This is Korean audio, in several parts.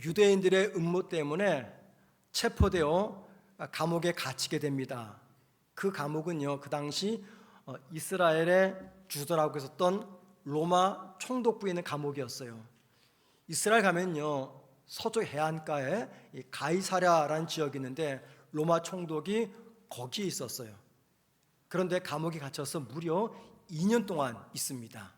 유대인들의 음모 때문에 체포되어 감옥에 갇히게 됩니다. 그 감옥은요, 그 당시 이스라엘의 주도라고 했었던 로마 총독부에 있는 감옥이었어요. 이스라엘 가면요, 서쪽 해안가에 이 가이사랴라는 지역이 있는데 로마 총독이 거기에 있었어요. 그런데 감옥에 갇혀서 무려 2년 동안 있습니다.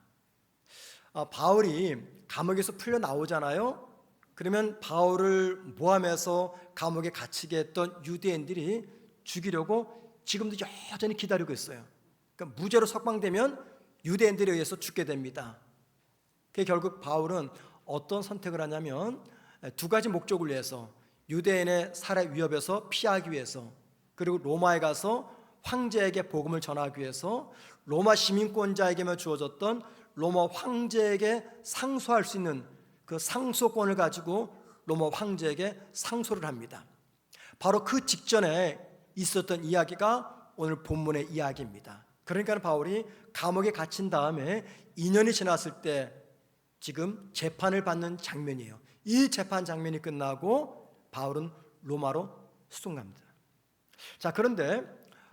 바울이 감옥에서 풀려 나오잖아요. 그러면 바울을 모함해서 감옥에 갇히게 했던 유대인들이 죽이려고 지금도 여전히 기다리고 있어요. 그러니까 무죄로 석방되면 유대인들에 의해서 죽게 됩니다. 결국 바울은 어떤 선택을 하냐면 두 가지 목적을 위해서, 유대인의 살해 위협에서 피하기 위해서, 그리고 로마에 가서 황제에게 복음을 전하기 위해서 로마 시민권자에게만 주어졌던 로마 황제에게 상소할 수 있는 그 상소권을 가지고 로마 황제에게 상소를 합니다. 바로 그 직전에 있었던 이야기가 오늘 본문의 이야기입니다. 그러니까 바울이 감옥에 갇힌 다음에 2년이 지났을 때 지금 재판을 받는 장면이에요. 이 재판 장면이 끝나고 바울은 로마로 수송갑니다. 자, 그런데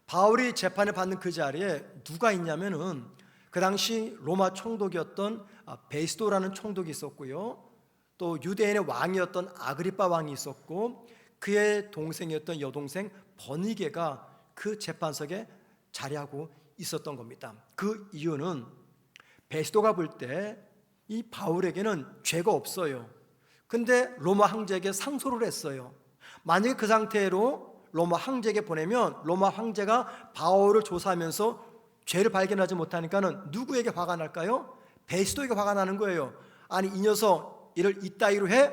바울이 재판을 받는 그 자리에 누가 있냐면은 그 당시 로마 총독이었던 베스도라는 총독이 있었고요, 또 유대인의 왕이었던 아그리빠 왕이 있었고, 그의 동생이었던 여동생 버니게가 그 재판석에 자리하고 있었던 겁니다. 그 이유는 베스도가 볼 때 이 바울에게는 죄가 없어요. 근데 로마 황제에게 상소를 했어요. 만약에 그 상태로 로마 황제에게 보내면 로마 황제가 바울을 조사하면서 죄를 발견하지 못하니까는 누구에게 화가 날까요? 베스도에게 화가 나는 거예요. 아니, 이 녀석 이를 이따위로 해?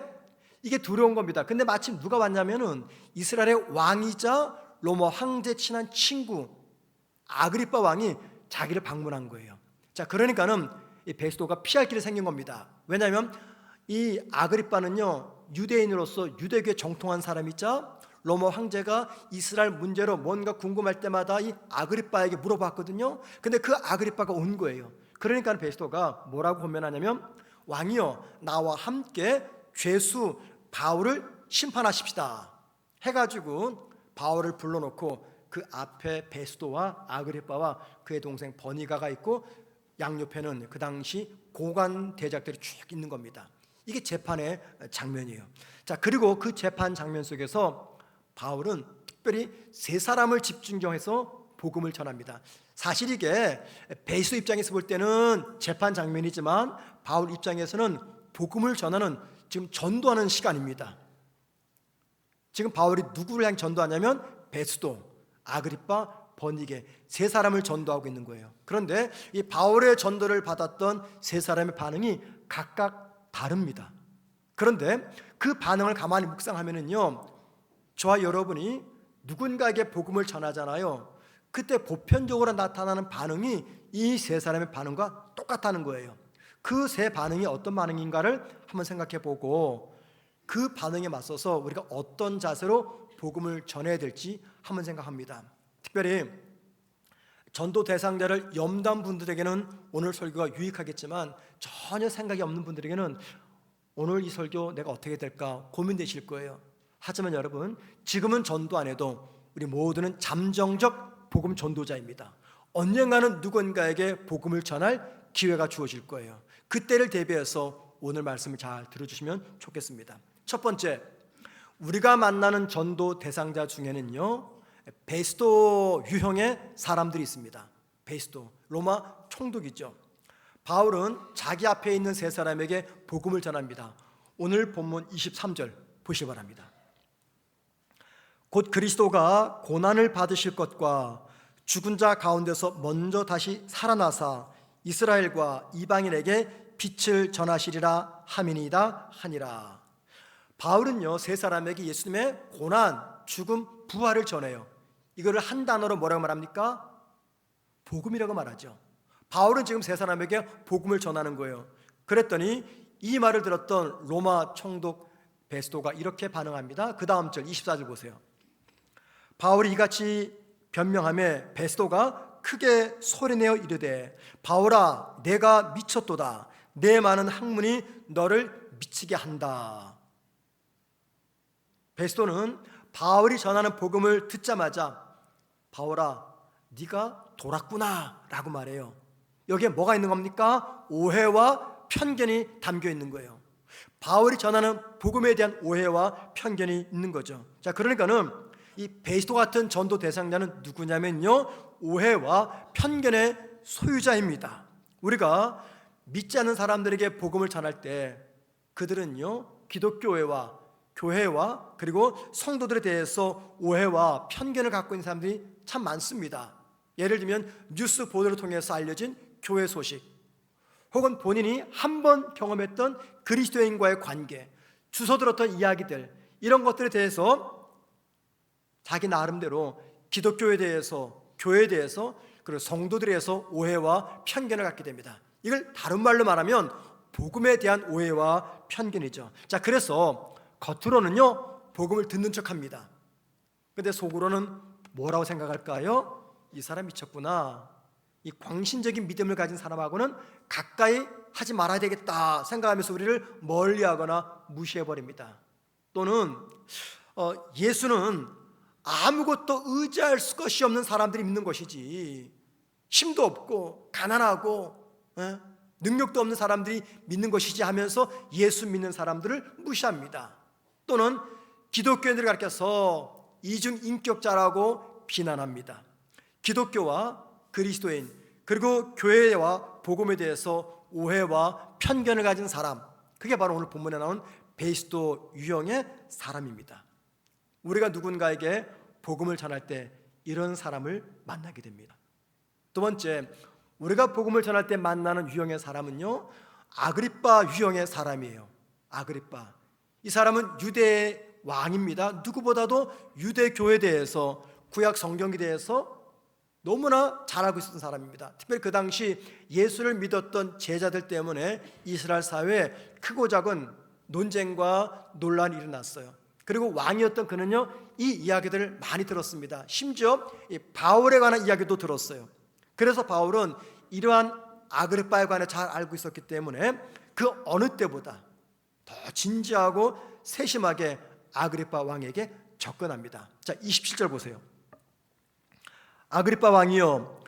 이게 두려운 겁니다. 근데 마침 누가 왔냐면은 이스라엘의 왕이자 로마 황제 친한 친구 아그리빠 왕이 자기를 방문한 거예요. 자, 그러니까는 이 베스도가 피할 길이 생긴 겁니다. 왜냐하면 이 아그리빠는요, 유대인으로서 유대교에 정통한 사람이자 로마 황제가 이스라엘 문제로 뭔가 궁금할 때마다 이 아그리빠에게 물어봤거든요. 근데 그 아그리빠가 온 거예요. 그러니까 베스도가 뭐라고 고면하냐면, 왕이여, 나와 함께 죄수 바울을 심판하십시다 해가지고 바울을 불러놓고 그 앞에 베스도와 아그리빠와 그의 동생 버니가가 있고 양옆에는 그 당시 고관 대작들이 쭉 있는 겁니다. 이게 재판의 장면이에요. 자, 그리고 그 재판 장면 속에서 바울은 특별히 세 사람을 집중해서 복음을 전합니다. 사실 이게 베스도 입장에서 볼 때는 재판 장면이지만 바울 입장에서는 복음을 전하는, 지금 전도하는 시간입니다. 지금 바울이 누구를 향해 전도하냐면 베스도, 아그리빠, 버니게 세 사람을 전도하고 있는 거예요. 그런데 이 바울의 전도를 받았던 세 사람의 반응이 각각 다릅니다. 그런데 그 반응을 가만히 묵상하면은요, 저와 여러분이 누군가에게 복음을 전하잖아요. 그때 보편적으로 나타나는 반응이 이 세 사람의 반응과 똑같다는 거예요. 그 세 반응이 어떤 반응인가를 한번 생각해 보고 그 반응에 맞서서 우리가 어떤 자세로 복음을 전해야 될지 한번 생각합니다. 특별히 전도 대상자를 염두한 분들에게는 오늘 설교가 유익하겠지만 전혀 생각이 없는 분들에게는 오늘 이 설교 내가 어떻게 될까 고민되실 거예요. 하지만 여러분, 지금은 전도 안 해도 우리 모두는 잠정적 복음 전도자입니다. 언젠가는 누군가에게 복음을 전할 기회가 주어질 거예요. 그때를 대비해서 오늘 말씀을 잘 들어주시면 좋겠습니다. 첫 번째, 우리가 만나는 전도 대상자 중에는요, 베스도 유형의 사람들이 있습니다. 베스도, 로마 총독이죠. 바울은 자기 앞에 있는 세 사람에게 복음을 전합니다. 오늘 본문 23절 보시기 바랍니다. 곧 그리스도가 고난을 받으실 것과 죽은 자 가운데서 먼저 다시 살아나사 이스라엘과 이방인에게 빛을 전하시리라 함이니이다 하니라. 바울은요, 세 사람에게 예수님의 고난, 죽음, 부활을 전해요. 이거를 한 단어로 뭐라고 말합니까? 복음이라고 말하죠. 바울은 지금 세 사람에게 복음을 전하는 거예요. 그랬더니 이 말을 들었던 로마 총독 베스도가 이렇게 반응합니다. 그 다음 절 24절 보세요. 바울이 이같이 변명하며 베스도가 크게 소리내어 이르되 바울아, 내가 미쳤도다. 내 많은 학문이 너를 미치게 한다. 베스도는 바울이 전하는 복음을 듣자마자 바울아, 네가 돌았구나 라고 말해요. 여기에 뭐가 있는 겁니까? 오해와 편견이 담겨 있는 거예요. 바울이 전하는 복음에 대한 오해와 편견이 있는 거죠. 자, 그러니까는 이 베스도 같은 전도 대상자는 누구냐면요, 오해와 편견의 소유자입니다. 우리가 믿지 않는 사람들에게 복음을 전할 때 그들은요, 기독교회와 교회와 그리고 성도들에 대해서 오해와 편견을 갖고 있는 사람들이 참 많습니다. 예를 들면 뉴스 보도를 통해서 알려진 교회 소식, 혹은 본인이 한 번 경험했던 그리스도인과의 관계, 주워 들었던 이야기들, 이런 것들에 대해서 자기 나름대로 기독교에 대해서, 교회에 대해서, 그리고 성도들에 대해서 오해와 편견을 갖게 됩니다. 이걸 다른 말로 말하면 복음에 대한 오해와 편견이죠. 자, 그래서 겉으로는요 복음을 듣는 척합니다. 근데 속으로는 뭐라고 생각할까요? 이 사람 미쳤구나, 이 광신적인 믿음을 가진 사람하고는 가까이 하지 말아야 되겠다 생각하면서 우리를 멀리하거나 무시해버립니다. 또는 예수는 아무것도 의지할 것이 없는 사람들이 믿는 것이지, 힘도 없고 가난하고 능력도 없는 사람들이 믿는 것이지 하면서 예수 믿는 사람들을 무시합니다. 또는 기독교인들을 가르쳐서 이중인격자라고 비난합니다. 기독교와 그리스도인 그리고 교회와 복음에 대해서 오해와 편견을 가진 사람, 그게 바로 오늘 본문에 나온 베스도 유형의 사람입니다. 우리가 누군가에게 복음을 전할 때 이런 사람을 만나게 됩니다. 두 번째, 우리가 복음을 전할 때 만나는 유형의 사람은요, 아그리빠 유형의 사람이에요. 아그리빠, 이 사람은 유대의 왕입니다. 누구보다도 유대교에 대해서, 구약 성경에 대해서 너무나 잘 알고 있었던 사람입니다. 특별히 그 당시 예수를 믿었던 제자들 때문에 이스라엘 사회에 크고 작은 논쟁과 논란이 일어났어요. 그리고 왕이었던 그는요, 이 이야기들을 많이 들었습니다. 심지어 이 바울에 관한 이야기도 들었어요. 그래서 바울은 이러한 아그리빠에 관해 잘 알고 있었기 때문에 그 어느 때보다 더 진지하고 세심하게 아그리빠 왕에게 접근합니다. 자, 27절 보세요. 아그리빠 왕이여,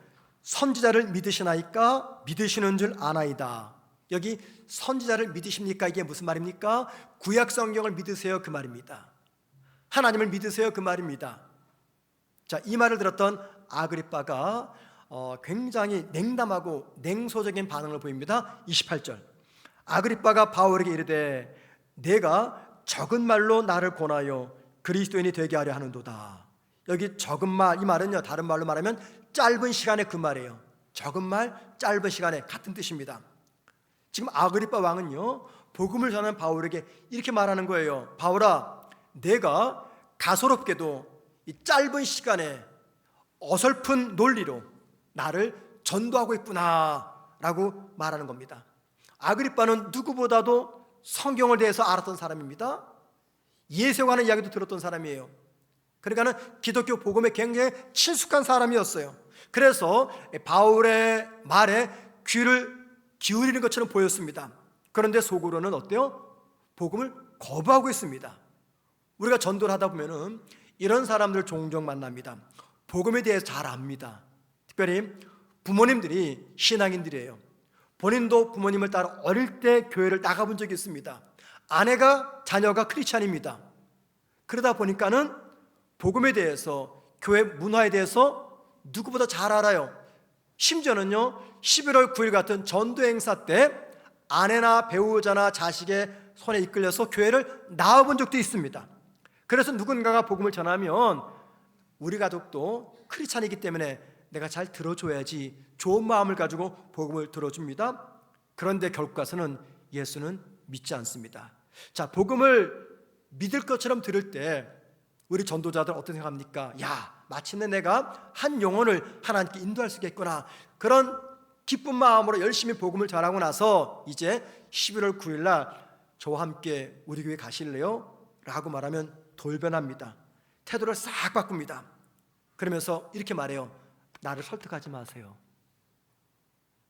선지자를 믿으시나이까? 믿으시는 줄 아나이다. 여기 선지자를 믿으십니까? 이게 무슨 말입니까? 구약 성경을 믿으세요, 그 말입니다. 하나님을 믿으세요, 그 말입니다. 자, 이 말을 들었던 아그리빠가 굉장히 냉담하고 냉소적인 반응을 보입니다. 28절, 아그리빠가 바울에게 이르되 내가 적은 말로 나를 권하여 그리스도인이 되게 하려 하는도다. 여기 적은 말, 이 말은요 다른 말로 말하면 짧은 시간에 그 말이에요. 적은 말, 짧은 시간에 같은 뜻입니다. 지금 아그리빠 왕은요 복음을 전하는 바울에게 이렇게 말하는 거예요. 바울아, 내가 가소롭게도 이 짧은 시간에 어설픈 논리로 나를 전도하고 있구나 라고 말하는 겁니다. 아그리빠는 누구보다도 성경을 대해서 알았던 사람입니다. 예수에 관한 이야기도 들었던 사람이에요. 그러니까는 기독교 복음에 굉장히 친숙한 사람이었어요. 그래서 바울의 말에 귀를 기울이는 것처럼 보였습니다. 그런데 속으로는 어때요? 복음을 거부하고 있습니다. 우리가 전도를 하다 보면은 이런 사람들 종종 만납니다. 복음에 대해서 잘 압니다. 특별히 부모님들이 신앙인들이에요. 본인도 부모님을 따라 어릴 때 교회를 나가본 적이 있습니다. 아내가, 자녀가 크리스찬입니다. 그러다 보니까는 복음에 대해서, 교회 문화에 대해서 누구보다 잘 알아요. 심지어는요 11월 9일 같은 전도 행사 때 아내나 배우자나 자식의 손에 이끌려서 교회를 나와본 적도 있습니다. 그래서 누군가가 복음을 전하면 우리 가족도 크리스찬이기 때문에 내가 잘 들어줘야지, 좋은 마음을 가지고 복음을 들어줍니다. 그런데 결과서는 예수는 믿지 않습니다. 자, 복음을 믿을 것처럼 들을 때 우리 전도자들 어떻게 생각합니까? 야, 마침내 내가 한 영혼을 하나님께 인도할 수 있겠구나. 그런 기쁜 마음으로 열심히 복음을 전하고 나서 이제 11월 9일 날 저와 함께 우리 교회 가실래요? 라고 말하면 돌변합니다. 태도를 싹 바꿉니다. 그러면서 이렇게 말해요. 나를 설득하지 마세요.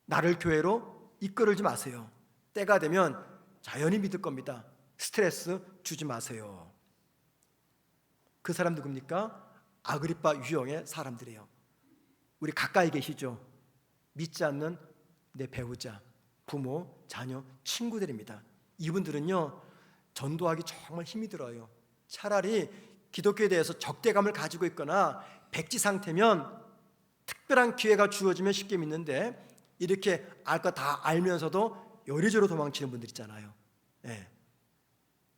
나를 교회로 이끌지 마세요. 때가 되면 자연히 믿을 겁니다. 스트레스 주지 마세요. 그 사람 누굽니까? 아그리빠 유형의 사람들이에요. 우리 가까이 계시죠? 믿지 않는 내 배우자, 부모, 자녀, 친구들입니다. 이분들은요, 전도하기 정말 힘이 들어요. 차라리 기독교에 대해서 적대감을 가지고 있거나 백지 상태면 특별한 기회가 주어지면 쉽게 믿는데, 이렇게 알 거 다 알면서도 요리조리 도망치는 분들 있잖아요.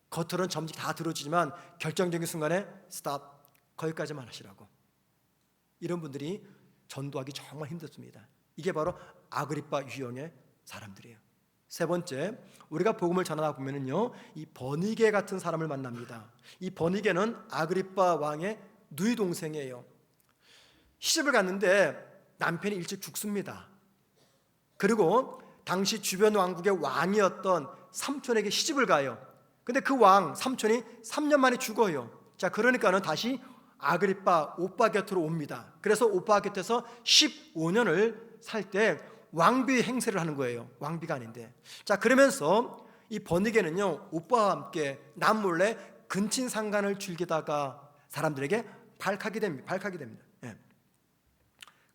겉으로는 점점 다 들어주지만 결정적인 순간에 스탑, 거기까지만 하시라고. 이런 분들이 전도하기 정말 힘들습니다. 이게 바로 아그리빠 유형의 사람들이에요. 세 번째, 우리가 복음을 전하다 보면은요, 이 버니게 같은 사람을 만납니다. 이 버니게는 아그리빠 왕의 누이 동생이에요. 시집을 갔는데 남편이 일찍 죽습니다. 그리고 당시 주변 왕국의 왕이었던 삼촌에게 시집을 가요. 근데 그 왕 삼촌이 3년 만에 죽어요. 자, 그러니까는 다시 아그리빠 오빠 곁으로 옵니다. 그래서 오빠 곁에서 15년을 살 때 왕비 행세를 하는 거예요. 왕비가 아닌데. 자, 그러면서 이 버니게는요, 오빠와 함께 남몰래 근친상간을 즐기다가 사람들에게 발칵이 됩니다.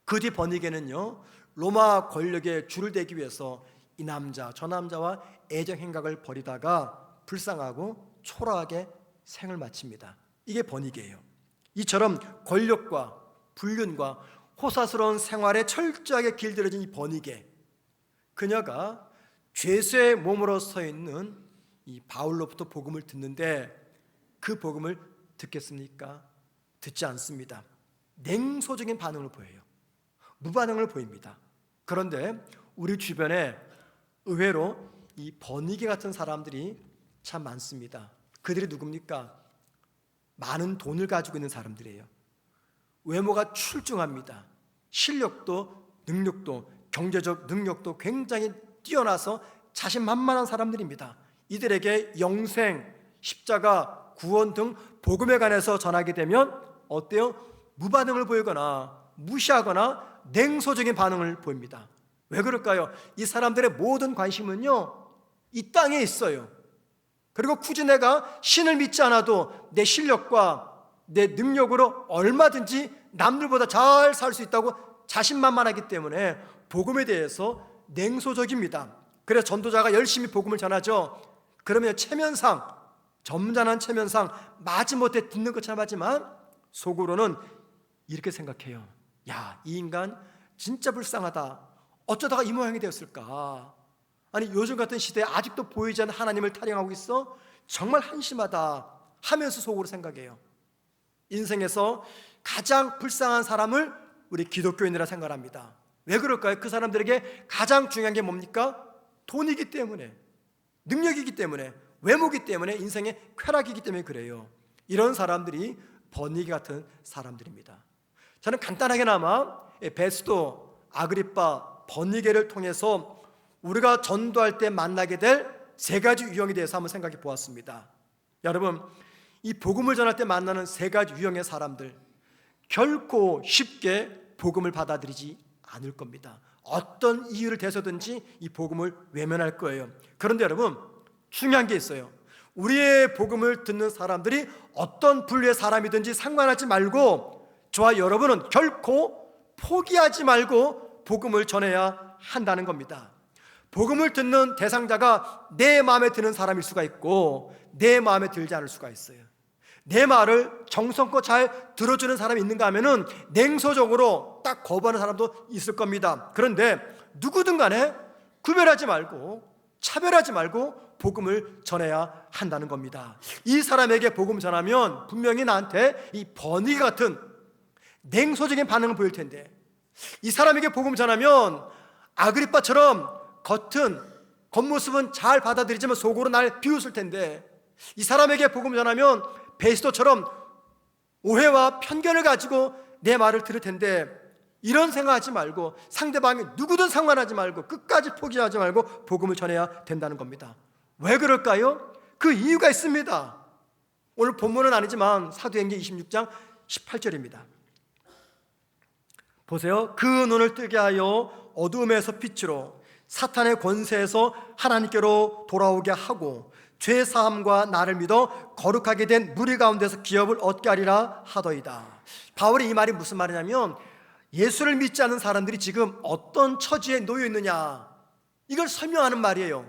그 뒤 버니게는요, 로마 권력에 줄을 대기 위해서 이 남자 저 남자와 애정 행각을 벌이다가 불쌍하고 초라하게 생을 마칩니다. 이게 버니게예요. 이처럼 권력과 불륜과 호사스러운 생활에 철저하게 길들여진 이 버니게, 그녀가 죄수의 몸으로 서 있는 이 바울로부터 복음을 듣는데 그 복음을 듣겠습니까? 듣지 않습니다. 냉소적인 반응을 보여요. 무반응을 보입니다. 그런데 우리 주변에 의외로 이 버니게 같은 사람들이 참 많습니다. 그들이 누굽니까? 많은 돈을 가지고 있는 사람들이에요. 외모가 출중합니다. 실력도 능력도 경제적 능력도 굉장히 뛰어나서 자신만만한 사람들입니다. 이들에게 영생, 십자가, 구원 등 복음에 관해서 전하게 되면 어때요? 무반응을 보이거나 무시하거나 냉소적인 반응을 보입니다. 왜 그럴까요? 이 사람들의 모든 관심은요, 이 땅에 있어요. 그리고 굳이 내가 신을 믿지 않아도 내 실력과 내 능력으로 얼마든지 남들보다 잘 살 수 있다고 자신만만하기 때문에 복음에 대해서 냉소적입니다. 그래서 전도자가 열심히 복음을 전하죠. 그러면 체면상, 점잖은 체면상 마지못해 듣는 것처럼 하지만 속으로는 이렇게 생각해요. 야, 이 인간 진짜 불쌍하다. 어쩌다가 이 모양이 되었을까? 아니, 요즘 같은 시대에 아직도 보이지 않는 하나님을 타령하고 있어? 정말 한심하다 하면서 속으로 생각해요. 인생에서 가장 불쌍한 사람을 우리 기독교인이라 생각합니다. 왜 그럴까요? 그 사람들에게 가장 중요한 게 뭡니까? 돈이기 때문에, 능력이기 때문에, 외모이기 때문에, 인생의 쾌락이기 때문에 그래요. 이런 사람들이 버니게 같은 사람들입니다. 저는 간단하게나마 베스도, 아그리빠, 버니게를 통해서 우리가 전도할 때 만나게 될 세 가지 유형에 대해서 한번 생각해 보았습니다. 여러분, 이 복음을 전할 때 만나는 세 가지 유형의 사람들, 결코 쉽게 복음을 받아들이지 않을 겁니다. 어떤 이유를 대서든지 이 복음을 외면할 거예요. 그런데 여러분, 중요한 게 있어요. 우리의 복음을 듣는 사람들이 어떤 분류의 사람이든지 상관하지 말고, 저와 여러분은 결코 포기하지 말고 복음을 전해야 한다는 겁니다. 복음을 듣는 대상자가 내 마음에 드는 사람일 수가 있고 내 마음에 들지 않을 수가 있어요. 내 말을 정성껏 잘 들어주는 사람이 있는가 하면은 냉소적으로 딱 거부하는 사람도 있을 겁니다. 그런데 누구든 간에 구별하지 말고 차별하지 말고 복음을 전해야 한다는 겁니다. 이 사람에게 복음 전하면 분명히 나한테 이 버니 같은 냉소적인 반응을 보일 텐데, 이 사람에게 복음 전하면 아그리빠처럼 겉모습은 잘 받아들이지만 속으로 날 비웃을 텐데, 이 사람에게 복음 전하면 베스도처럼 오해와 편견을 가지고 내 말을 들을 텐데, 이런 생각하지 말고 상대방이 누구든 상관하지 말고 끝까지 포기하지 말고 복음을 전해야 된다는 겁니다. 왜 그럴까요? 그 이유가 있습니다. 오늘 본문은 아니지만 사도행전 26장 18절입니다. 보세요. 그 눈을 뜨게 하여 어두움에서 빛으로 사탄의 권세에서 하나님께로 돌아오게 하고 죄 사함과 나를 믿어 거룩하게 된 무리 가운데서 기업을 얻게 하리라 하더이다. 바울의 이 말이 무슨 말이냐면 예수를 믿지 않는 사람들이 지금 어떤 처지에 놓여 있느냐, 이걸 설명하는 말이에요.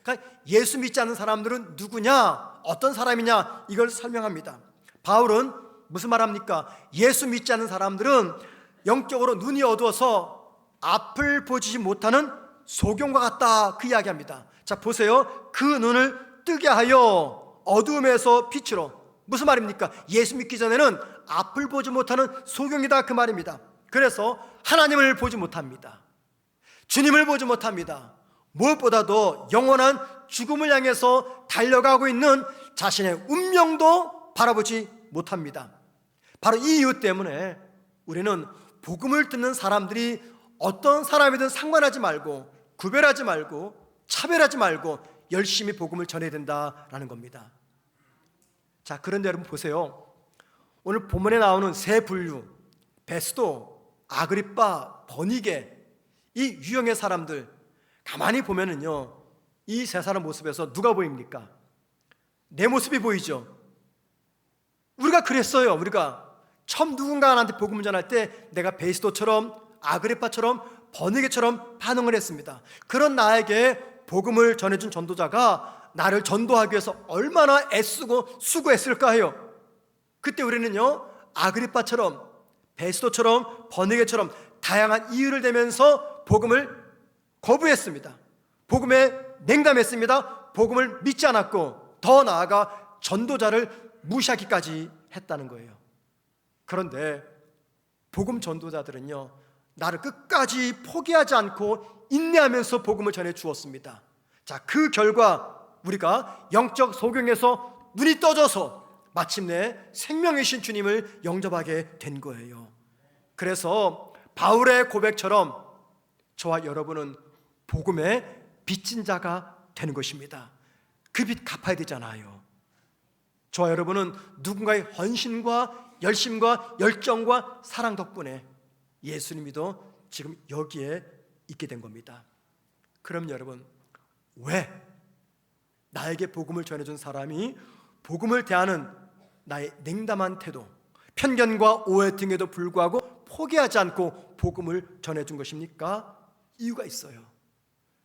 그러니까 예수 믿지 않는 사람들은 누구냐, 어떤 사람이냐, 이걸 설명합니다. 바울은 무슨 말합니까? 예수 믿지 않는 사람들은 영적으로 눈이 어두워서 앞을 보지 못하는 소경과 같다, 그 이야기합니다. 자, 보세요. 그 눈을 뜨게 하여 어두움에서 빛으로. 무슨 말입니까? 예수 믿기 전에는 앞을 보지 못하는 소경이다, 그 말입니다. 그래서 하나님을 보지 못합니다. 주님을 보지 못합니다. 무엇보다도 영원한 죽음을 향해서 달려가고 있는 자신의 운명도 바라보지 못합니다. 바로 이 이유 때문에 우리는 복음을 듣는 사람들이 어떤 사람이든 상관하지 말고, 구별하지 말고, 차별하지 말고 열심히 복음을 전해야 된다라는 겁니다. 자, 그런데 여러분 보세요. 오늘 본문에 나오는 세 분류, 베스도, 아그리빠, 버니게, 이 유형의 사람들 가만히 보면은요, 이 세 사람 모습에서 누가 보입니까? 내 모습이 보이죠. 우리가 그랬어요. 우리가 처음 누군가한테 복음을 전할 때 내가 베스도처럼, 아그리빠처럼, 버니게처럼 반응을 했습니다. 그런 나에게 복음을 전해준 전도자가 나를 전도하기 위해서 얼마나 애쓰고 수고했을까 해요. 그때 우리는요, 아그리빠처럼, 베스도처럼, 버니게처럼 다양한 이유를 대면서 복음을 거부했습니다. 복음에 냉담했습니다. 복음을 믿지 않았고, 더 나아가 전도자를 무시하기까지 했다는 거예요. 그런데 복음 전도자들은요, 나를 끝까지 포기하지 않고 인내하면서 복음을 전해 주었습니다. 자, 그 결과 우리가 영적 소경에서 눈이 떠져서 마침내 생명이신 주님을 영접하게 된 거예요. 그래서 바울의 고백처럼 저와 여러분은 복음의 빚진 자가 되는 것입니다. 그 빚 갚아야 되잖아요. 저와 여러분은 누군가의 헌신과 열심과 열정과 사랑 덕분에 예수님이도 지금 여기에 있게 된 겁니다. 그럼 여러분, 왜 나에게 복음을 전해준 사람이 복음을 대하는 나의 냉담한 태도, 편견과 오해 등에도 불구하고 포기하지 않고 복음을 전해준 것입니까? 이유가 있어요.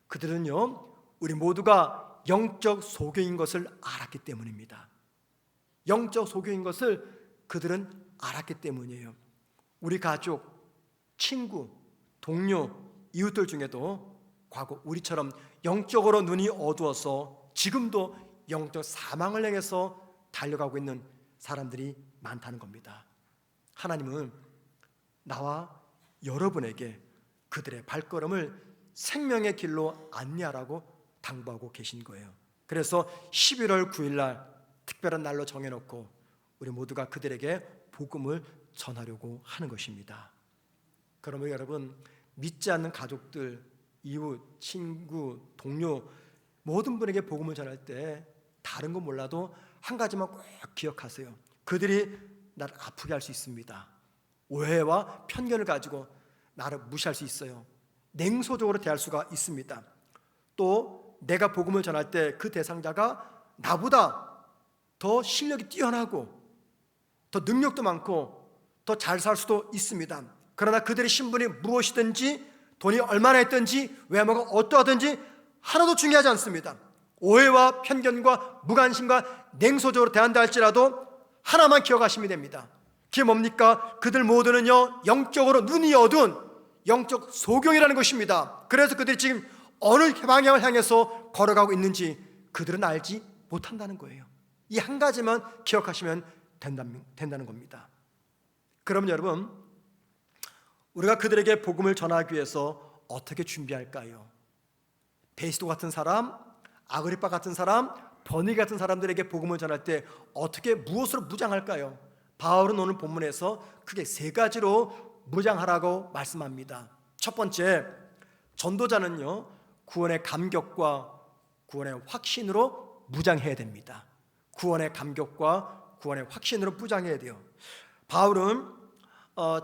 그들은요, 우리 모두가 영적 소경인 것을 알았기 때문입니다. 영적 소경인 것을 그들은 알았기 때문이에요. 우리 가족, 친구, 동료, 이웃들 중에도 과거 우리처럼 영적으로 눈이 어두워서 지금도 영적 사망을 향해서 달려가고 있는 사람들이 많다는 겁니다. 하나님은 나와 여러분에게 그들의 발걸음을 생명의 길로 안내하라고 당부하고 계신 거예요. 그래서 11월 9일 날 특별한 날로 정해놓고 우리 모두가 그들에게 복음을 전하려고 하는 것입니다. 그러면 여러분, 믿지 않는 가족들, 이웃, 친구, 동료 모든 분에게 복음을 전할 때 다른 건 몰라도 한 가지만 꼭 기억하세요. 그들이 나를 아프게 할 수 있습니다. 오해와 편견을 가지고 나를 무시할 수 있어요. 냉소적으로 대할 수가 있습니다. 또 내가 복음을 전할 때 그 대상자가 나보다 더 실력이 뛰어나고 더 능력도 많고 더 잘 살 수도 있습니다. 그러나 그들의 신분이 무엇이든지, 돈이 얼마나 있든지, 외모가 어떠하든지 하나도 중요하지 않습니다. 오해와 편견과 무관심과 냉소적으로 대한다 할지라도 하나만 기억하시면 됩니다. 그게 뭡니까? 그들 모두는요, 영적으로 눈이 어두운 영적 소경이라는 것입니다. 그래서 그들이 지금 어느 방향을 향해서 걸어가고 있는지 그들은 알지 못한다는 거예요. 이 한 가지만 기억하시면 된다는 겁니다. 그럼 여러분, 우리가 그들에게 복음을 전하기 위해서 어떻게 준비할까요? 베스도 같은 사람, 아그리빠 같은 사람, 버니 같은 사람들에게 복음을 전할 때 어떻게 무엇으로 무장할까요? 바울은 오늘 본문에서 크게 세 가지로 무장하라고 말씀합니다. 첫 번째, 전도자는요, 구원의 감격과 구원의 확신으로 무장해야 됩니다. 구원의 감격과 구원의 확신으로 무장해야 돼요. 바울은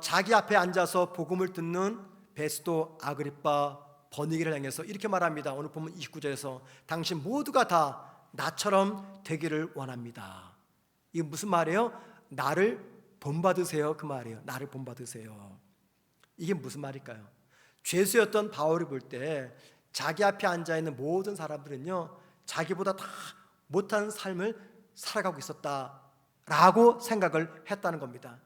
자기 앞에 앉아서 복음을 듣는 베스도, 아그리빠, 버니게를 향해서 이렇게 말합니다. 오늘 보면 29절에서 당신 모두가 다 나처럼 되기를 원합니다. 이게 무슨 말이에요? 나를 본받으세요, 그 말이에요. 나를 본받으세요. 이게 무슨 말일까요? 죄수였던 바울이 볼 때 자기 앞에 앉아있는 모든 사람들은요, 자기보다 다 못한 삶을 살아가고 있었다라고 생각을 했다는 겁니다.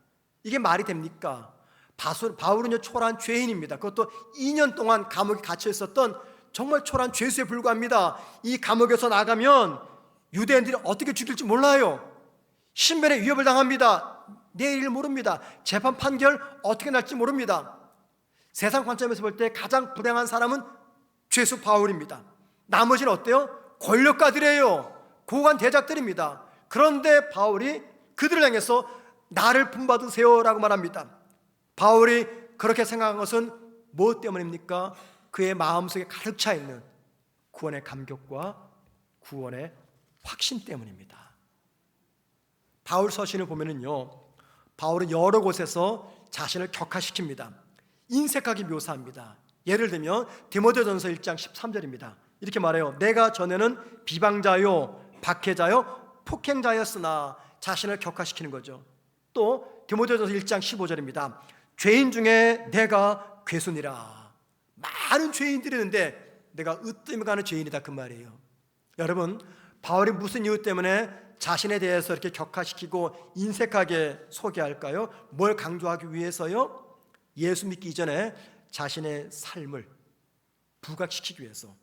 이게 말이 됩니까? 바울은요, 초라한 죄인입니다. 그것도 2년 동안 감옥에 갇혀 있었던 정말 초라한 죄수에 불과합니다. 이 감옥에서 나가면 유대인들이 어떻게 죽일지 몰라요. 신변에 위협을 당합니다. 내일을 모릅니다. 재판 판결 어떻게 날지 모릅니다. 세상 관점에서 볼 때 가장 불행한 사람은 죄수 바울입니다. 나머지는 어때요? 권력가들이에요. 고관 대작들입니다. 그런데 바울이 그들을 향해서 나를 본받으세요 라고 말합니다. 바울이 그렇게 생각한 것은 무엇 때문입니까? 그의 마음속에 가득 차 있는 구원의 감격과 구원의 확신 때문입니다. 바울 서신을 보면은요, 바울은 여러 곳에서 자신을 격화시킵니다. 인색하게 묘사합니다. 예를 들면 디모데전서 1장 13절입니다. 이렇게 말해요. 내가 전에는 비방자요, 박해자요, 폭행자였으나, 자신을 격화시키는 거죠. 또 디모데전서 1장 15절입니다. 죄인 중에 내가 괴순이라. 많은 죄인들이 있는데 내가 으뜸이 가는 죄인이다, 그 말이에요. 여러분, 바울이 무슨 이유 때문에 자신에 대해서 이렇게 격화시키고 인색하게 소개할까요? 뭘 강조하기 위해서요? 예수 믿기 이전에 자신의 삶을 부각시키기 위해서,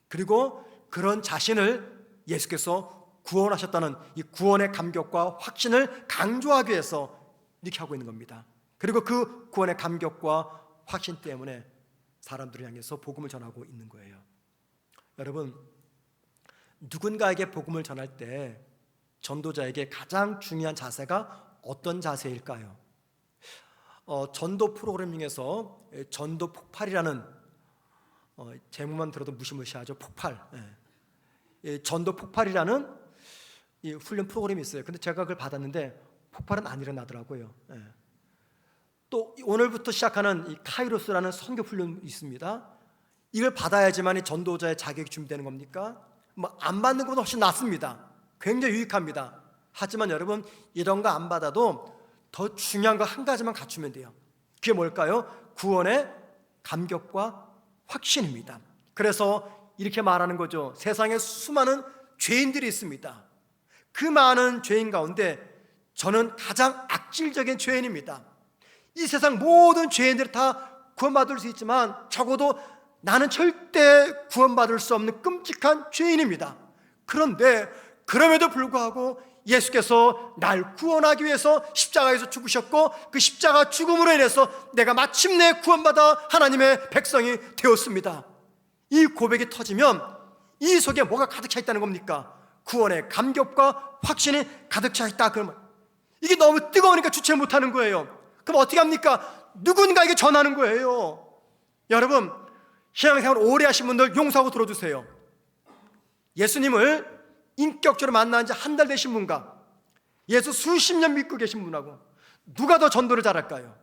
그리고 그런 자신을 예수께서 구원하셨다는 이 구원의 감격과 확신을 강조하기 위해서 이렇게 하고 있는 겁니다. 그리고 그 구원의 감격과 확신 때문에 사람들을 향해서 복음을 전하고 있는 거예요. 여러분, 누군가에게 복음을 전할 때 전도자에게 가장 중요한 자세가 어떤 자세일까요? 전도 프로그램 중에서 전도 폭발이라는 제목만 들어도 무시무시하죠. 폭발. 전도 폭발이라는 이 훈련 프로그램이 있어요. 근데 제가 그걸 받았는데 폭발은 안 일어나더라고요. 또 오늘부터 시작하는 이 카이로스라는 선교 훈련이 있습니다. 이걸 받아야지만 이 전도자의 자격이 준비되는 겁니까? 안 받는 것보다 훨씬 낫습니다. 굉장히 유익합니다. 하지만 여러분, 이런 거 안 받아도 더 중요한 거 한 가지만 갖추면 돼요. 그게 뭘까요? 구원의 감격과 확신입니다. 그래서 이렇게 말하는 거죠. 세상에 수많은 죄인들이 있습니다. 그 많은 죄인 가운데 저는 가장 악질적인 죄인입니다. 이 세상 모든 죄인들이 다 구원받을 수 있지만 적어도 나는 절대 구원받을 수 없는 끔찍한 죄인입니다. 그런데 그럼에도 불구하고 예수께서 날 구원하기 위해서 십자가에서 죽으셨고, 그 십자가 죽음으로 인해서 내가 마침내 구원받아 하나님의 백성이 되었습니다. 이 고백이 터지면 이 속에 뭐가 가득 차 있다는 겁니까? 구원의 감격과 확신이 가득 차 있다. 그러면 이게 너무 뜨거우니까 주체 못하는 거예요. 그럼 어떻게 합니까? 누군가에게 전하는 거예요. 여러분, 신앙생활 오래 하신 분들 용서하고 들어주세요. 예수님을 인격적으로 만난 지 한 달 되신 분과 예수 수십 년 믿고 계신 분하고 누가 더 전도를 잘할까요?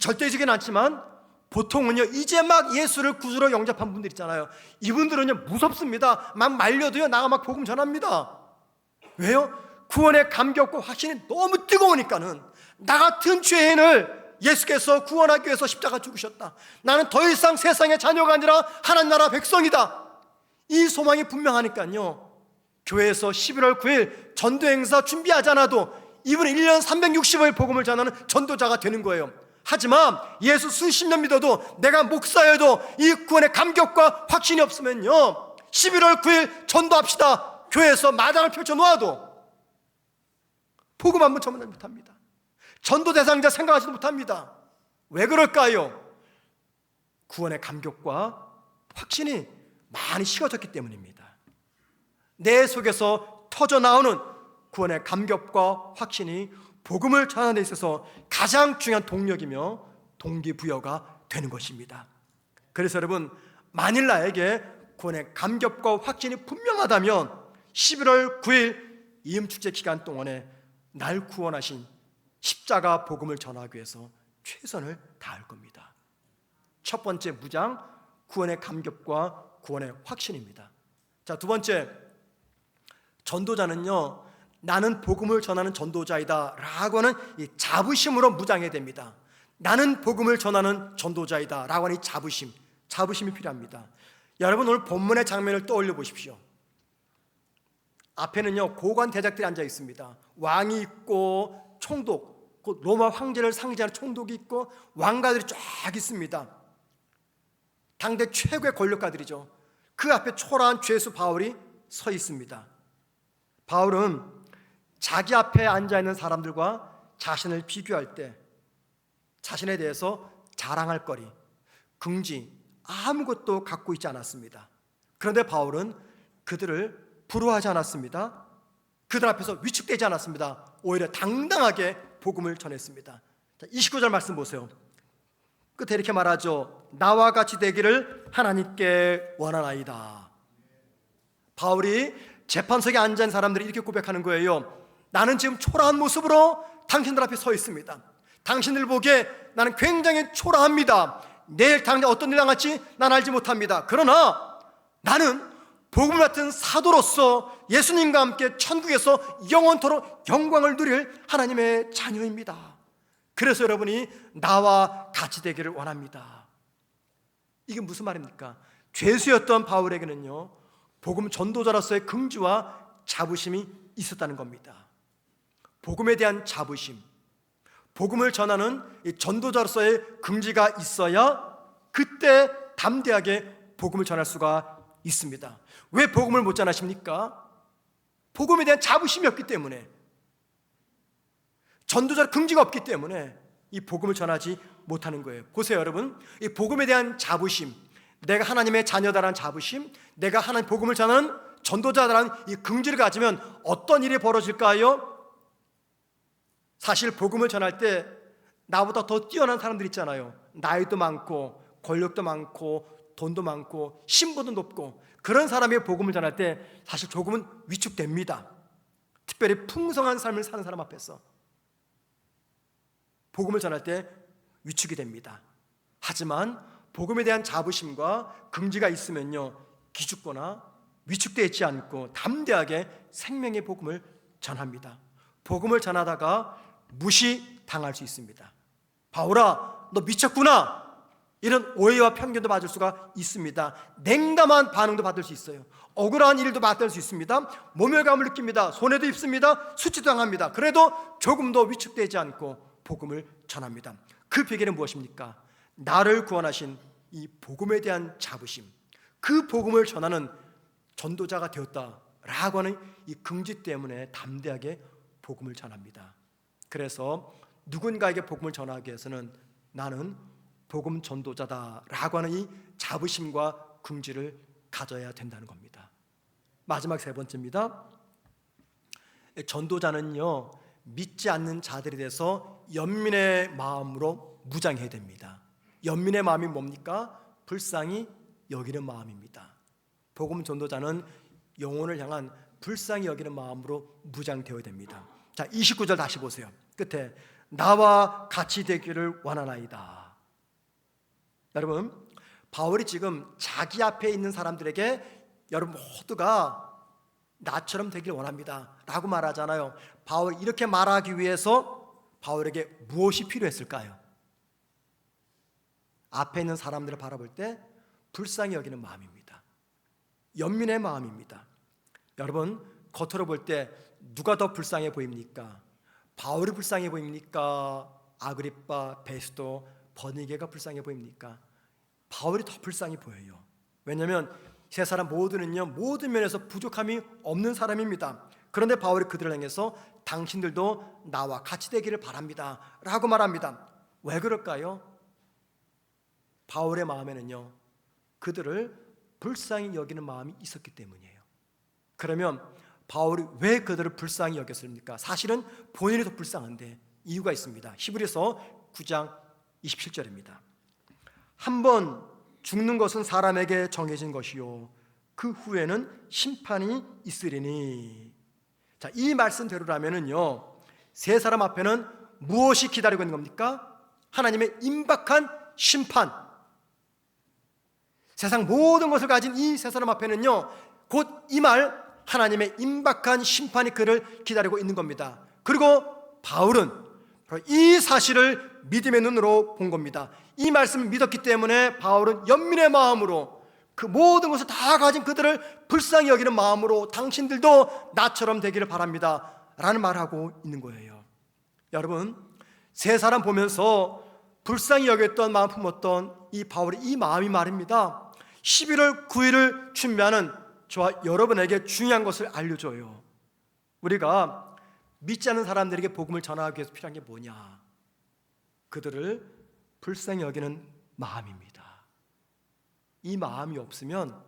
절대적이진 않지만 보통은요, 이제 막 예수를 구주로 영접한 분들 있잖아요. 이분들은요, 무섭습니다. 막 말려도요, 나가 막 복음 전합니다. 왜요? 구원의 감격과 확신이 너무 뜨거우니까는. 나 같은 죄인을 예수께서 구원하기 위해서 십자가 죽으셨다. 나는 더 이상 세상의 자녀가 아니라 하나님 나라 백성이다. 이 소망이 분명하니까요, 교회에서 11월 9일 전도 행사 준비하지 않아도 이분은 1년 360일 복음을 전하는 전도자가 되는 거예요. 하지만 예수 수십 년 믿어도, 내가 목사여도 이 구원의 감격과 확신이 없으면요, 11월 9일 전도합시다 교회에서 마당을 펼쳐놓아도 복음 한 번 전하지 못합니다. 전도 대상자 생각하지도 못합니다. 왜 그럴까요? 구원의 감격과 확신이 많이 식어졌기 때문입니다. 내 속에서 터져나오는 구원의 감격과 확신이 복음을 전하는 데 있어서 가장 중요한 동력이며 동기부여가 되는 것입니다. 그래서 여러분, 만일 나에게 구원의 감격과 확신이 분명하다면 11월 9일 이음축제 기간 동안에 날 구원하신 십자가 복음을 전하기 위해서 최선을 다할 겁니다. 첫 번째 무장, 구원의 감격과 구원의 확신입니다. 자, 두 번째, 전도자는요, 나는 복음을 전하는 전도자이다 라고 하는 이 자부심으로 무장해야 됩니다. 나는 복음을 전하는 전도자이다 라고 하는 이 자부심이 필요합니다. 여러분, 오늘 본문의 장면을 떠올려 보십시오. 앞에는요, 고관 대작들이 앉아 있습니다. 왕이 있고 총독, 곧 로마 황제를 상징하는 총독이 있고 왕가들이 쫙 있습니다. 당대 최고의 권력가들이죠. 그 앞에 초라한 죄수 바울이 서 있습니다. 바울은 자기 앞에 앉아있는 사람들과 자신을 비교할 때 자신에 대해서 자랑할 거리, 긍지 아무것도 갖고 있지 않았습니다. 그런데 바울은 그들을 부러워하지 않았습니다. 그들 앞에서 위축되지 않았습니다. 오히려 당당하게 복음을 전했습니다. 자, 29절 말씀 보세요. 끝에 이렇게 말하죠. 나와 같이 되기를 하나님께 원하나이다. 바울이 재판석에 앉은 사람들이 이렇게 고백하는 거예요. 나는 지금 초라한 모습으로 당신들 앞에 서 있습니다. 당신들 보기에 나는 굉장히 초라합니다. 내일 당장 어떤 일 당할지 난 알지 못합니다. 그러나 나는 복음 같은 사도로서 예수님과 함께 천국에서 영원토록 영광을 누릴 하나님의 자녀입니다. 그래서 여러분이 나와 같이 되기를 원합니다. 이게 무슨 말입니까? 죄수였던 바울에게는요, 복음 전도자로서의 긍지와 자부심이 있었다는 겁니다. 복음에 대한 자부심, 복음을 전하는 이 전도자로서의 긍지가 있어야 그때 담대하게 복음을 전할 수가 있습니다. 왜 복음을 못 전하십니까? 복음에 대한 자부심이 없기 때문에, 전도자 긍지가 없기 때문에 이 복음을 전하지 못하는 거예요. 보세요, 여러분. 이 복음에 대한 자부심, 내가 하나님의 자녀다라는 자부심, 내가 하나님 복음을 전하는 전도자다라는 이 긍지를 가지면 어떤 일이 벌어질까요? 사실 복음을 전할 때 나보다 더 뛰어난 사람들 있잖아요. 나이도 많고 권력도 많고 돈도 많고 신분도 높고, 그런 사람이 복음을 전할 때 사실 조금은 위축됩니다. 특별히 풍성한 삶을 사는 사람 앞에서 복음을 전할 때 위축이 됩니다. 하지만 복음에 대한 자부심과 긍지가 있으면요, 기죽거나 위축되지 않고 담대하게 생명의 복음을 전합니다. 복음을 전하다가 무시당할 수 있습니다. 바울아, 너 미쳤구나, 이런 오해와 편견도 받을 수가 있습니다. 냉담한 반응도 받을 수 있어요. 억울한 일도 받을 수 있습니다. 모멸감을 느낍니다. 손해도 입습니다. 수치도 당합니다. 그래도 조금 더 위축되지 않고 복음을 전합니다. 그 비결은 무엇입니까? 나를 구원하신 이 복음에 대한 자부심, 그 복음을 전하는 전도자가 되었다라고 하는 이 긍지 때문에 담대하게 복음을 전합니다. 그래서 누군가에게 복음을 전하기 위해서는 나는 복음 전도자다라고 하는 이 자부심과 긍지를 가져야 된다는 겁니다. 마지막 세 번째입니다. 전도자는요, 믿지 않는 자들에 대해서 연민의 마음으로 무장해야 됩니다. 연민의 마음이 뭡니까? 불쌍히 여기는 마음입니다. 복음 전도자는 영혼을 향한 불쌍히 여기는 마음으로 무장되어야 됩니다. 자, 29절 다시 보세요. 끝에 나와 같이 되기를 원하나이다. 여러분, 바울이 지금 자기 앞에 있는 사람들에게 여러분 모두가 나처럼 되길 원합니다 라고 말하잖아요. 바울이 이렇게 말하기 위해서 바울에게 무엇이 필요했을까요? 앞에 있는 사람들을 바라볼 때 불쌍히 여기는 마음입니다. 연민의 마음입니다. 여러분, 겉으로 볼 때 누가 더 불쌍해 보입니까? 바울이 불쌍해 보입니까? 아그리빠, 베스도, 버니게가 불쌍해 보입니까? 바울이 더 불쌍해 보여요. 왜냐하면 세 사람 모두는요, 모든 면에서 부족함이 없는 사람입니다. 그런데 바울이 그들을 향해서 당신들도 나와 같이 되기를 바랍니다 라고 말합니다. 왜 그럴까요? 바울의 마음에는요, 그들을 불쌍히 여기는 마음이 있었기 때문이에요. 그러면 바울이 왜 그들을 불쌍히 여겼습니까? 사실은 본인이 더 불쌍한데 이유가 있습니다. 히브리서 9장 27절입니다. 한번 죽는 것은 사람에게 정해진 것이요 그 후에는 심판이 있으리니. 자, 이 말씀대로라면은요, 세 사람 앞에는 무엇이 기다리고 있는 겁니까? 하나님의 임박한 심판. 세상 모든 것을 가진 이 세 사람 앞에는요, 곧 이 말 하나님의 임박한 심판이 그를 기다리고 있는 겁니다. 그리고 바울은 바로 이 사실을 믿음의 눈으로 본 겁니다. 이 말씀을 믿었기 때문에 바울은 연민의 마음으로 그 모든 것을 다 가진 그들을 불쌍히 여기는 마음으로 당신들도 나처럼 되기를 바랍니다 라는 말을 하고 있는 거예요. 여러분, 세 사람 보면서 불쌍히 여겼던 마음 품었던 이 바울의 이 마음이 말입니다, 11월 9일을 준비하는 저와 여러분에게 중요한 것을 알려줘요. 우리가 믿지 않는 사람들에게 복음을 전하기 위해서 필요한 게 뭐냐? 그들을 불쌍히 여기는 마음입니다. 이 마음이 없으면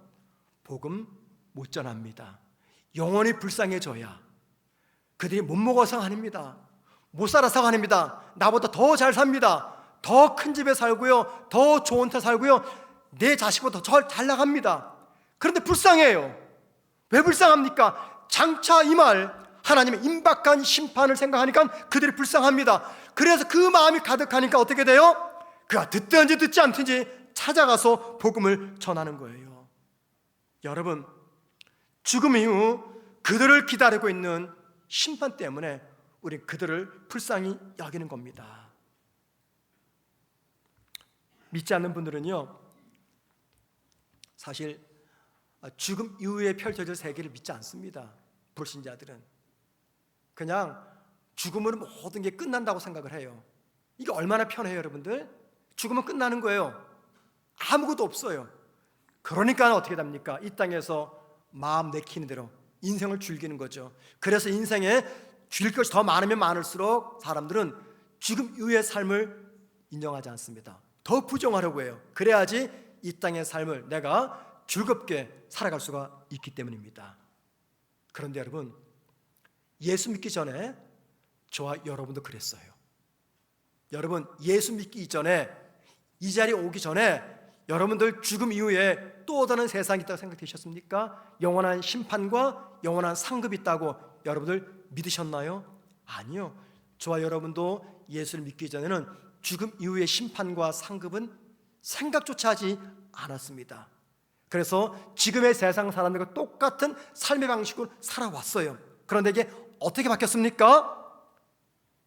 복음 못 전합니다. 영원히 불쌍해져야, 그들이 못 먹어서가 아닙니다, 못 살아서가 아닙니다, 나보다 더 잘 삽니다, 더 큰 집에 살고요, 더 좋은 데 살고요, 내 자식보다 더 잘 나갑니다. 그런데 불쌍해요. 왜 불쌍합니까? 장차 이 말 하나님의 임박한 심판을 생각하니까 그들이 불쌍합니다. 그래서 그 마음이 가득하니까 어떻게 돼요? 그가 듣든지 듣지 않든지 찾아가서 복음을 전하는 거예요. 여러분, 죽음 이후 그들을 기다리고 있는 심판 때문에 우리 그들을 불쌍히 여기는 겁니다. 믿지 않는 분들은요, 사실 죽음 이후에 펼쳐질 세계를 믿지 않습니다. 불신자들은 그냥 죽음으로 모든 게 끝난다고 생각을 해요. 이게 얼마나 편해요, 여러분들? 죽으면 끝나는 거예요. 아무것도 없어요. 그러니까 어떻게 됩니까? 이 땅에서 마음 내키는 대로 인생을 즐기는 거죠. 그래서 인생에 즐길 것이 더 많으면 많을수록 사람들은 죽음 이후의 삶을 인정하지 않습니다. 더 부정하려고 해요. 그래야지 이 땅의 삶을 내가 즐겁게 살아갈 수가 있기 때문입니다. 그런데 여러분, 예수 믿기 전에 저와 여러분도 그랬어요. 여러분, 예수 믿기 이전에, 이 자리에 오기 전에 여러분들 죽음 이후에 또 다른 세상이 있다고 생각되셨습니까? 영원한 심판과 영원한 상급이 있다고 여러분들 믿으셨나요? 아니요. 저와 여러분도 예수를 믿기 전에는 죽음 이후의 심판과 상급은 생각조차 하지 않았습니다. 그래서 지금의 세상 사람들과 똑같은 삶의 방식으로 살아왔어요. 그런데 이게 어떻게 바뀌었습니까?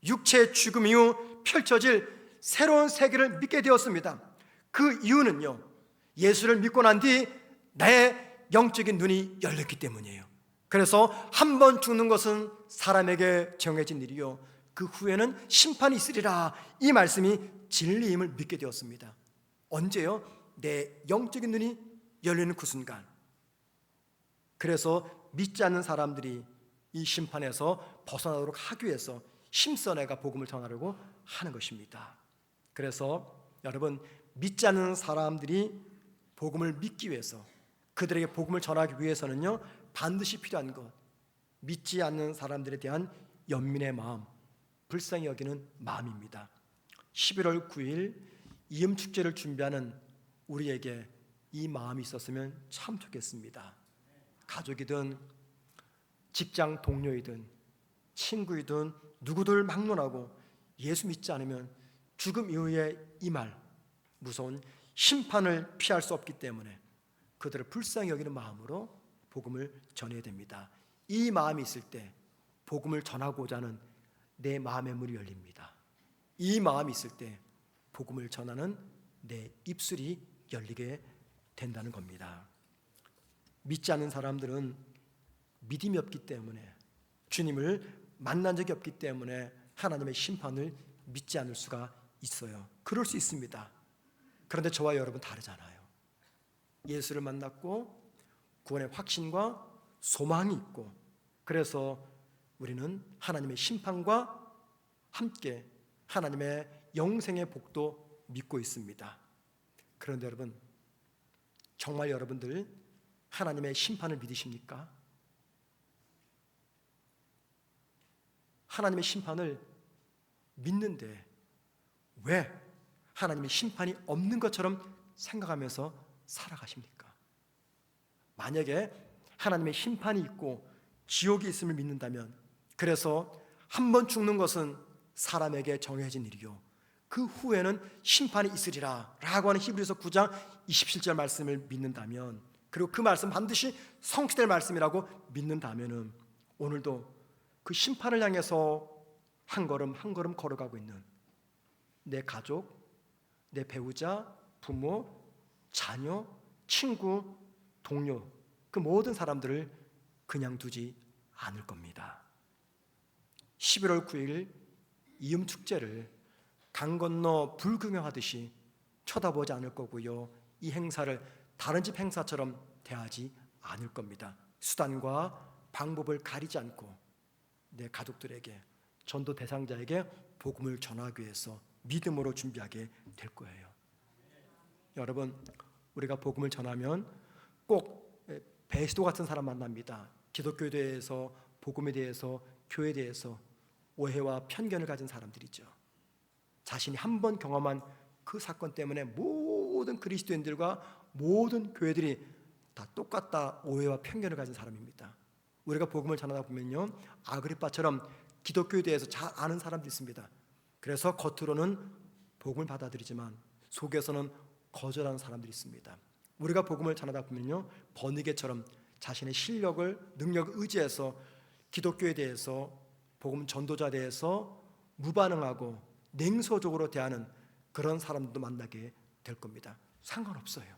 육체의 죽음 이후 펼쳐질 새로운 세계를 믿게 되었습니다. 그 이유는요, 예수를 믿고 난 뒤 내 영적인 눈이 열렸기 때문이에요. 그래서 한 번 죽는 것은 사람에게 정해진 일이요, 그 후에는 심판이 있으리라, 이 말씀이 진리임을 믿게 되었습니다. 언제요? 내 영적인 눈이 열리는 그 순간. 그래서 믿지 않는 사람들이 이 심판에서 벗어나도록 하기 위해서 힘써 내가 복음을 전하려고 하는 것입니다. 그래서 여러분, 믿지 않는 사람들이 복음을 믿기 위해서, 그들에게 복음을 전하기 위해서는요, 반드시 필요한 것, 믿지 않는 사람들에 대한 연민의 마음, 불쌍히 여기는 마음입니다. 11월 9일 이음축제를 준비하는 우리에게 이 마음이 있었으면 참 좋겠습니다. 가족이든 직장 동료이든 친구이든 누구들 막론하고 예수 믿지 않으면 죽음 이후에 이 말, 무서운 심판을 피할 수 없기 때문에 그들을 불쌍히 여기는 마음으로 복음을 전해야 됩니다. 이 마음이 있을 때 복음을 전하고자 하는 내 마음의 문이 열립니다. 이 마음이 있을 때 복음을 전하는 내 입술이 열리게 된다는 겁니다. 믿지 않는 사람들은 믿음이 없기 때문에, 주님을 만난 적이 없기 때문에 하나님의 심판을 믿지 않을 수가 있어요. 그럴 수 있습니다. 그런데 저와 여러분 다르잖아요. 예수를 만났고 구원의 확신과 소망이 있고, 그래서 우리는 하나님의 심판과 함께 하나님의 영생의 복도 믿고 있습니다. 그런데 여러분, 정말 여러분들 하나님의 심판을 믿으십니까? 하나님의 심판을 믿는데 왜 하나님의 심판이 없는 것처럼 생각하면서 살아가십니까? 만약에 하나님의 심판이 있고 지옥이 있음을 믿는다면, 그래서 한 번 죽는 것은 사람에게 정해진 일이요, 그 후에는 심판이 있으리라 라고 하는 히브리서 9장 27절 말씀을 믿는다면, 그리고 그 말씀 반드시 성취될 말씀이라고 믿는다면, 오늘도 그 심판을 향해서 한 걸음 한 걸음 걸어가고 있는 내 가족, 내 배우자, 부모, 자녀, 친구, 동료, 그 모든 사람들을 그냥 두지 않을 겁니다. 11월 9일 이음 축제를 강 건너 불구경하듯이 쳐다보지 않을 거고요, 이 행사를 다른 집 행사처럼 대하지 않을 겁니다. 수단과 방법을 가리지 않고 내 가족들에게, 전도 대상자에게 복음을 전하기 위해서 믿음으로 준비하게 될 거예요. 여러분, 우리가 복음을 전하면 꼭 배시도 같은 사람 만납니다. 기독교에 대해서, 복음에 대해서, 교회에 대해서 오해와 편견을 가진 사람들이죠. 자신이 한 번 경험한 그 사건 때문에 모든 그리스도인들과 모든 교회들이 다 똑같다 오해와 편견을 가진 사람입니다. 우리가 복음을 전하다 보면요, 아그리빠처럼 기독교에 대해서 잘 아는 사람도 있습니다. 그래서 겉으로는 복음을 받아들이지만 속에서는 거절하는 사람들이 있습니다. 우리가 복음을 전하다 보면요, 버니게처럼 자신의 실력을, 능력을 의지해서 기독교에 대해서, 복음 전도자에 대해서 무반응하고 냉소적으로 대하는 그런 사람들도 만나게 될 겁니다. 상관없어요.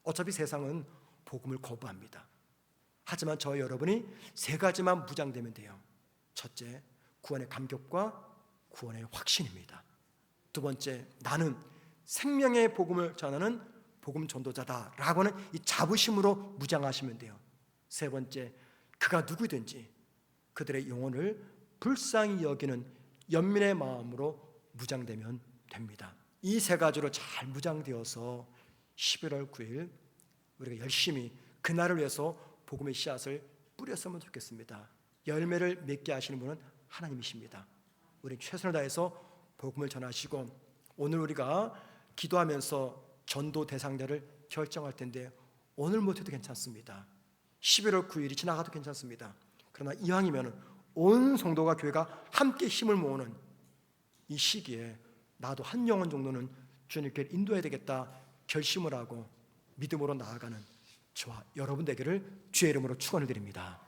어차피 세상은 복음을 거부합니다. 하지만 저와 여러분이 세 가지만 무장되면 돼요. 첫째, 구원의 감격과 구원의 확신입니다. 두 번째, 나는 생명의 복음을 전하는 복음 전도자다라고 하는 이 자부심으로 무장하시면 돼요. 세 번째, 그가 누구든지 그들의 영혼을 불쌍히 여기는 연민의 마음으로 무장되면 됩니다. 이 세 가지로 잘 무장되어서 11월 9일 우리가 열심히 그날을 위해서 복음의 씨앗을 뿌렸으면 좋겠습니다. 열매를 맺게 하시는 분은 하나님이십니다. 우리 최선을 다해서 복음을 전하시고, 오늘 우리가 기도하면서 전도 대상자를 결정할 텐데 오늘 못해도 괜찮습니다. 11월 9일이 지나가도 괜찮습니다. 그러나 이왕이면 온 성도가, 교회가 함께 힘을 모으는 이 시기에 나도 한 영혼 정도는 주님께 인도해야 되겠다 결심을 하고 믿음으로 나아가는 저와 여러분 되기를 주의 이름으로 축원을 드립니다.